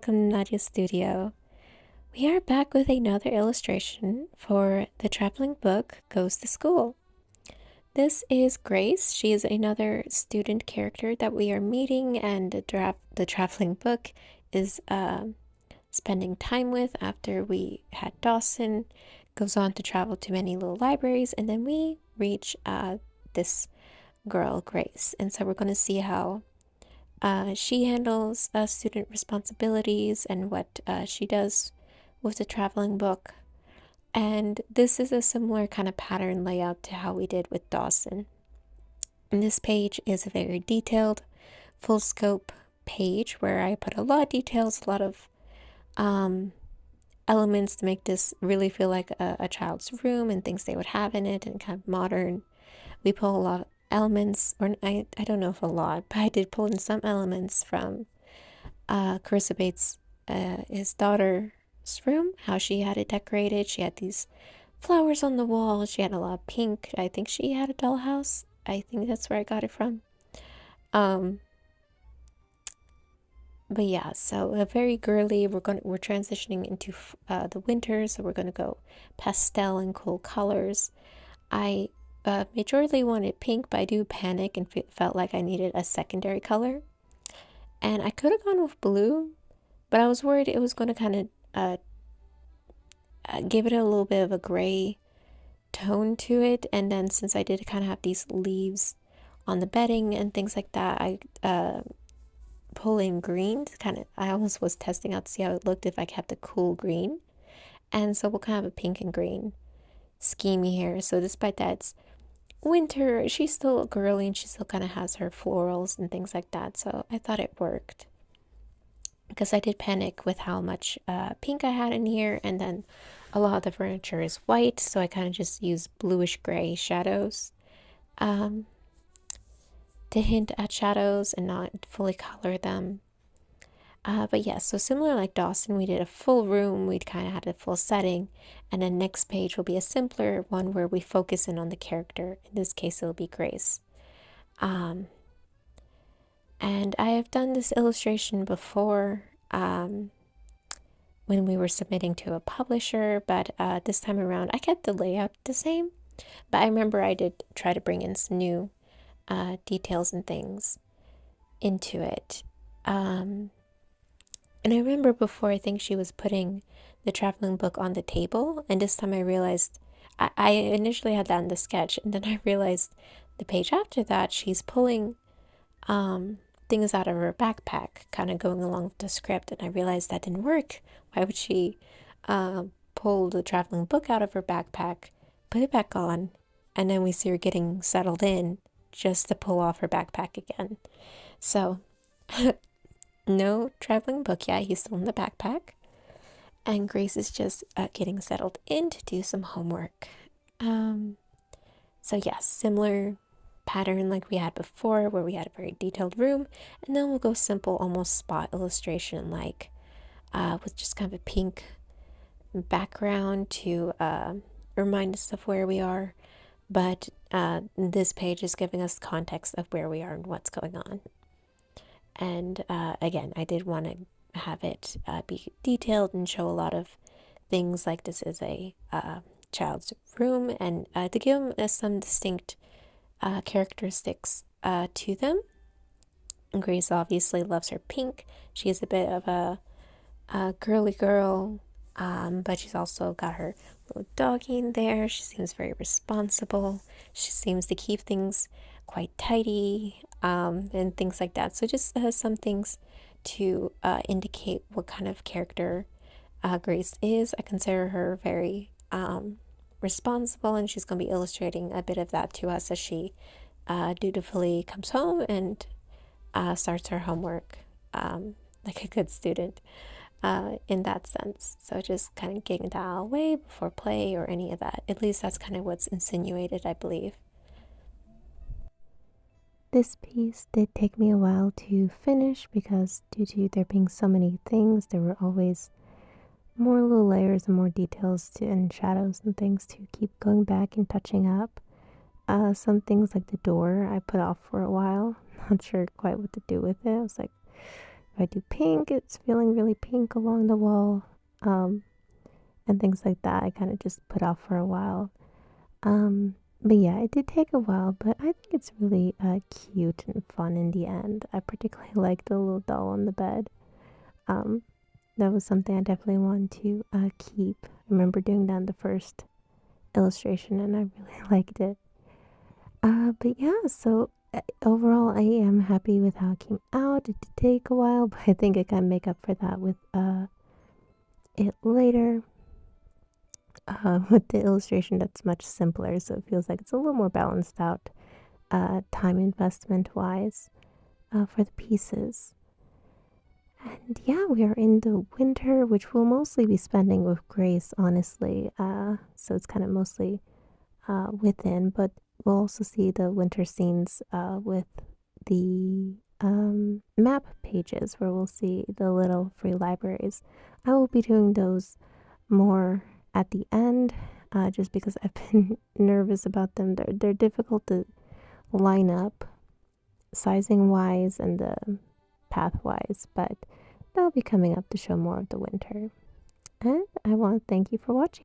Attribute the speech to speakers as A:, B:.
A: welcome to Nadia's studio. We are back with another illustration for the traveling book Goes to School. This is Grace. She is another student character that we are meeting, and the traveling book is spending time with after we had Dawson. Goes on to travel to many little libraries, and then we reach this girl, Grace. And so we're going to see how she handles student responsibilities and what she does with the traveling book. And this is a similar kind of pattern layout to how we did with Dawson. And this page is a very detailed, full scope page where I put a lot of details, a lot of elements to make this really feel like a child's room and things they would have in it, and kind of modern. We pull a lot of elements, or I don't know if a lot, but I did pull in some elements from Charissa Bates' his daughter's room, how she had it decorated. She had these flowers on the wall. She had a lot of pink. I think she had a dollhouse. I think that's where I got it from. But yeah, so a very girly. We're transitioning into the winter, so we're gonna go pastel and cool colors. I majorly wanted pink, but I do panic and felt like I needed a secondary color. And I could have gone with blue, but I was worried it was going to kind of give it a little bit of a gray tone to it. And then since I did kind of have these leaves on the bedding and things like that, I pull in green. I almost was testing out to see how it looked if I kept a cool green. And so we'll kind of have a pink and green scheme here. So despite that, it's winter, she's still girly and she still kind of has her florals and things like that. So I thought it worked, because I did panic with how much pink I had in here, and then a lot of the furniture is white, so I kind of just used bluish gray shadows to hint at shadows and not fully color them. But yeah, so similar like Dawson, we did a full room, we kind of had a full setting, and then next page will be a simpler one where we focus in on the character. In this case, it'll be Grace. And I have done this illustration before when we were submitting to a publisher, but this time around I kept the layout the same, but I remember I did try to bring in some new details and things into it. And I remember before, I think she was putting the traveling book on the table, and this time I realized, I initially had that in the sketch, and then I realized the page after that, she's pulling things out of her backpack, kind of going along with the script, and I realized that didn't work. Why would she pull the traveling book out of her backpack, put it back on, and then we see her getting settled in just to pull off her backpack again? So no traveling book yet, he's still in the backpack. And Grace is just getting settled in to do some homework. So yes, similar pattern like we had before, where we had a very detailed room, and then we'll go simple, almost spot illustration, like with just kind of a pink background to remind us of where we are. But this page is giving us context of where we are and what's going on. And again, I did want to have it be detailed and show a lot of things, like this is a child's room, and to give them some distinct characteristics to them. And Grace obviously loves her pink. She's a bit of a girly girl, but she's also got her little doggy in there. She seems very responsible. She seems to keep things quite tidy, and things like that. So just some things to indicate what kind of character Grace is. I consider her very responsible, and she's going to be illustrating a bit of that to us as she dutifully comes home and starts her homework like a good student in that sense. So just kind of getting that out of the way before play or any of that. At least that's kind of what's insinuated, I believe. This piece did take me a while to finish, because due to there being so many things, there were always more little layers and more details and shadows and things to keep going back and touching up. Some things like the door I put off for a while, not sure quite what to do with it. I was like, If I do pink, it's feeling really pink along the wall, and things like that. I kind of just put off for a while. But yeah, it did take a while, but I think it's really cute and fun in the end. I particularly like the little doll on the bed. Um, that was something I definitely wanted to keep. I remember doing that in the first illustration, and I really liked it. But yeah, so overall, I am happy with how it came out. It did take a while, but I think I can make up for that with it later. With the illustration that's much simpler, so it feels like it's a little more balanced out time investment wise for the pieces. And yeah, we are in the winter, which we'll mostly be spending with Grace, honestly. So it's kind of mostly within, but we'll also see the winter scenes with the map pages where we'll see the little free libraries. I will be doing those more at the end just because I've been nervous about them. They're difficult to line up sizing wise and the path wise, but they'll be coming up to show more of the winter. And I want to thank you for watching.